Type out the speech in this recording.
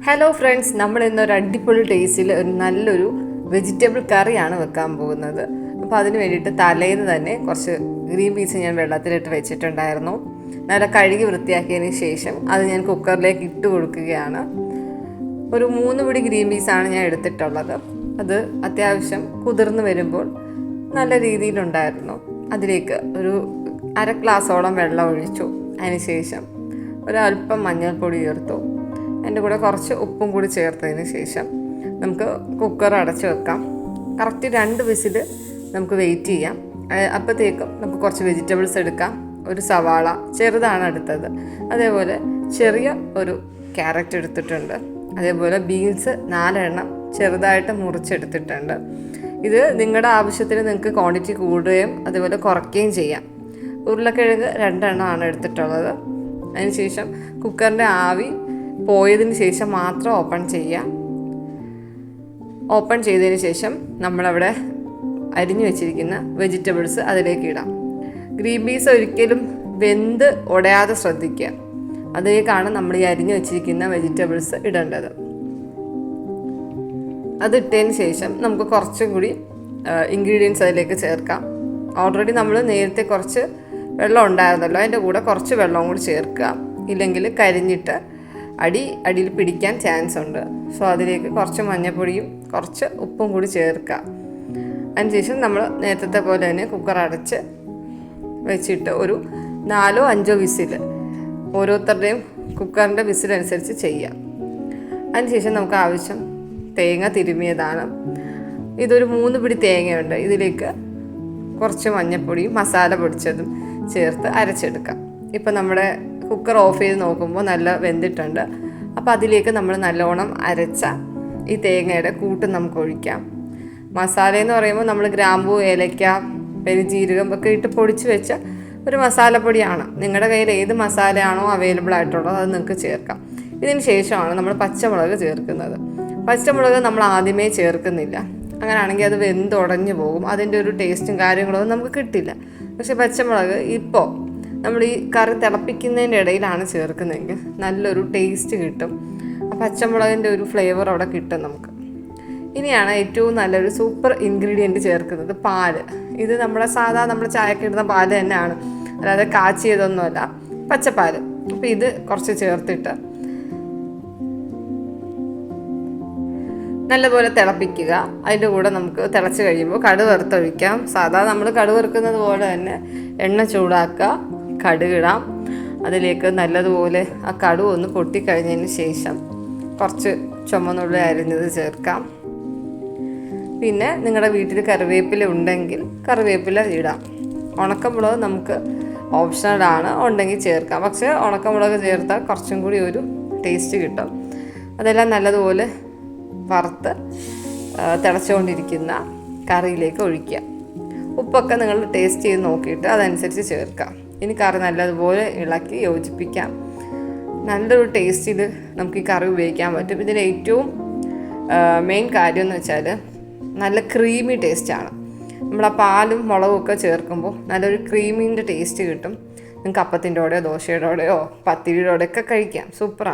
Hello friends, നമ്മൾ ഇന്നൊരു അടിപൊളി ടേസ്റ്റിൽ നല്ലൊരു വെജിറ്റബിൾ കറിയാണ് വെക്കാൻ പോകുന്നത്. അപ്പോൾ അതിന് വേണ്ടിയിട്ട് തലേന്ന് തന്നെ കുറച്ച് ഗ്രീൻ പീസ് ഞാൻ വെള്ളത്തിലിട്ട് വെച്ചിട്ടുണ്ടായിരുന്നു. നല്ല കഴുകി വൃത്തിയാക്കിയതിന് ശേഷം അത് ഞാൻ കുക്കറിലേക്ക് ഇട്ട് കൊടുക്കുകയാണ്. ഒരു 3 പിടി ഗ്രീൻ പീസാണ് ഞാൻ എടുത്തിട്ടുള്ളത്. അത് അത്യാവശ്യം കുതിർന്ന് വരുമ്പോൾ നല്ല രീതിയിലുണ്ടായിരുന്നു. അതിലേക്ക് ഒരു 1/2 ഗ്ലാസോളം വെള്ളം ഒഴിച്ചു. അതിനുശേഷം ഒരല്പം മഞ്ഞൾപ്പൊടി ചേർത്തു. അതിൻ്റെ കൂടെ കുറച്ച് ഉപ്പും കൂടി ചേർത്തതിന് ശേഷം നമുക്ക് കുക്കർ അടച്ച് വെക്കാം. കറക്റ്റ് 2 വിസിൽ നമുക്ക് വെയിറ്റ് ചെയ്യാം. അപ്പോഴത്തേക്കും നമുക്ക് കുറച്ച് വെജിറ്റബിൾസ് എടുക്കാം. ഒരു സവാള ചെറുതാണ് എടുത്തത്, അതേപോലെ ചെറിയ ഒരു ക്യാരറ്റ് എടുത്തിട്ടുണ്ട്, അതേപോലെ ബീൻസ് 4 എണ്ണം ചെറുതായിട്ട് മുറിച്ചെടുത്തിട്ടുണ്ട്. ഇത് നിങ്ങളുടെ ആവശ്യത്തിന് നിങ്ങൾക്ക് ക്വാണ്ടിറ്റി കൂടുകയും അതേപോലെ കുറയ്ക്കുകയും ചെയ്യാം. ഉരുളക്കിഴങ്ങ് 2 എണ്ണമാണ് എടുത്തിട്ടുള്ളത്. അതിനുശേഷം കുക്കറിൻ്റെ ആവി പോയതിന് ശേഷം മാത്രം ഓപ്പൺ ചെയ്യാം. ഓപ്പൺ ചെയ്തതിന് ശേഷം നമ്മളവിടെ അരിഞ്ഞു വെച്ചിരിക്കുന്ന വെജിറ്റബിൾസ് അതിലേക്ക് ഇടാം. ഗ്രീൻ പീസ് ഒരിക്കലും വെന്ത് ഉടയാതെ ശ്രദ്ധിക്കുക. അതിലേക്കാണ് നമ്മൾ ഈ അരിഞ്ഞു വെച്ചിരിക്കുന്ന വെജിറ്റബിൾസ് ഇടേണ്ടത്. അതിട്ടതിന് ശേഷം നമുക്ക് കുറച്ചും കൂടി ഇൻഗ്രീഡിയൻസ് അതിലേക്ക് ചേർക്കാം. ഓൾറെഡി നമ്മൾ നേരത്തെ കുറച്ച് വെള്ളം ഉണ്ടായിരുന്നല്ലോ, അതിൻ്റെ കൂടെ കുറച്ച് വെള്ളവും കൂടി ചേർക്കുക. ഇല്ലെങ്കിൽ കരിഞ്ഞിട്ട് അടിയിൽ പിടിക്കാൻ ചാൻസ് ഉണ്ട്. സോ അതിലേക്ക് കുറച്ച് മഞ്ഞൾപ്പൊടിയും കുറച്ച് ഉപ്പും കൂടി ചേർക്കുക. അതിനുശേഷം നമ്മൾ നേരത്തെ പോലെ തന്നെ കുക്കർ അടച്ച് വെച്ചിട്ട് ഒരു 4-5 വിസിൽ, ഓരോരുത്തരുടെയും കുക്കറിൻ്റെ വിസിലനുസരിച്ച് ചെയ്യാം. അതിനുശേഷം നമുക്ക് ആവശ്യം തേങ്ങ തിരുമിയതാണ്. ഇതൊരു 3 പിടി തേങ്ങയുണ്ട്. ഇതിലേക്ക് കുറച്ച് മഞ്ഞൾപ്പൊടിയും മസാല പൊടിച്ചതും ചേർത്ത് അരച്ചെടുക്കാം. ഇപ്പം നമ്മുടെ കുക്കർ ഓഫ് ചെയ്ത് നോക്കുമ്പോൾ നല്ല വെന്തിട്ടുണ്ട്. അപ്പോൾ അതിലേക്ക് നമ്മൾ നല്ലോണം അരച്ച ഈ തേങ്ങയുടെ കൂട്ട് നമുക്ക് ഒഴിക്കാം. മസാല എന്ന് പറയുമ്പോൾ നമ്മൾ ഗ്രാമ്പൂ, ഏലക്ക, പെരുംജീരകം ഒക്കെ ഇട്ട് പൊടിച്ച് വെച്ച ഒരു മസാലപ്പൊടിയാണ്. നിങ്ങളുടെ കയ്യിൽ ഏത് മസാലയാണോ അവൈലബിൾ ആയിട്ടുള്ളത് അത് നിങ്ങൾക്ക് ചേർക്കാം. ഇതിന് ശേഷമാണ് നമ്മൾ പച്ചമുളക് ചേർക്കുന്നത്. പച്ചമുളക് നമ്മൾ ആദ്യമേ ചേർക്കുന്നില്ല. അങ്ങനെയാണെങ്കിൽ അത് വെന്തുടഞ്ഞു പോകും. അതിൻ്റെ ഒരു ടേസ്റ്റും കാര്യങ്ങളൊന്നും നമുക്ക് കിട്ടില്ല. പക്ഷേ പച്ചമുളക് ഇപ്പോൾ നമ്മൾ ഈ കറി തിളപ്പിക്കുന്നതിൻ്റെ ഇടയിലാണ് ചേർക്കുന്നതെങ്കിൽ നല്ലൊരു ടേസ്റ്റ് കിട്ടും. ആ പച്ചമുളകിൻ്റെ ഒരു ഫ്ലേവർ അവിടെ കിട്ടും നമുക്ക്. ഇനിയാണ് ഏറ്റവും നല്ലൊരു സൂപ്പർ ഇൻഗ്രീഡിയൻറ്റ് ചേർക്കുന്നത്, പാല്. ഇത് നമ്മുടെ നമ്മൾ ചായക്ക് ഇടുന്ന പാല് തന്നെയാണ്, അല്ലാതെ കാച്ചിയതൊന്നുമല്ല, പച്ചപ്പാല്. അപ്പോൾ ഇത് കുറച്ച് ചേർത്തിട്ട് നല്ലപോലെ തിളപ്പിക്കുക. അതിൻ്റെ കൂടെ നമുക്ക് തിളച്ച് കഴിയുമ്പോൾ കടുക് വറുത്തൊഴിക്കാം. നമ്മൾ കടുക് വറുക്കുന്നത് പോലെ തന്നെ എണ്ണ ചൂടാക്കുക, കടുകിടാം. അതിലേക്ക് നല്ലതുപോലെ ആ കടുക് ഒന്ന് പൊട്ടിക്കഴിഞ്ഞതിന് ശേഷം കുറച്ച് ചുമന്നുള്ളി അരിഞ്ഞത് ചേർക്കാം. പിന്നെ നിങ്ങളുടെ വീട്ടിൽ കറിവേപ്പില ഉണ്ടെങ്കിൽ കറിവേപ്പില ഇടാം. ഉണക്കമുളക് നമുക്ക് ഓപ്ഷണലാണ്, ഉണ്ടെങ്കിൽ ചേർക്കാം. പക്ഷേ ഉണക്കമുളക് ചേർത്താൽ കുറച്ചും കൂടി ഒരു ടേസ്റ്റ് കിട്ടും. അതെല്ലാം നല്ലതുപോലെ വറുത്ത് തിളച്ചുകൊണ്ടിരിക്കുന്ന കറിയിലേക്ക് ഒഴിക്കുക. ഉപ്പൊക്കെ നിങ്ങൾ ടേസ്റ്റ് ചെയ്ത് നോക്കിയിട്ട് അതനുസരിച്ച് ചേർക്കാം. ഇനി കറി നല്ലതുപോലെ ഇളക്കി യോജിപ്പിക്കാം. നല്ലൊരു ടേസ്റ്റിൽ നമുക്ക് ഈ കറി ഉപയോഗിക്കാൻ പറ്റും. ഇതിൻ്റെ ഏറ്റവും മെയിൻ കാര്യം എന്ന് വെച്ചാൽ നല്ല ക്രീമി ടേസ്റ്റാണ്. നമ്മൾ ആ പാലും മുളകും ഒക്കെ ചേർക്കുമ്പോൾ നല്ലൊരു ക്രീമിൻ്റെ ടേസ്റ്റ് കിട്ടും. നിങ്ങൾക്ക് അപ്പത്തിൻ്റെ കൂടെയോ ദോശയുടെ കൂടെയോ പത്തിരിയുടെ കൂടെയൊക്കെ കഴിക്കാം. സൂപ്പറാണ്.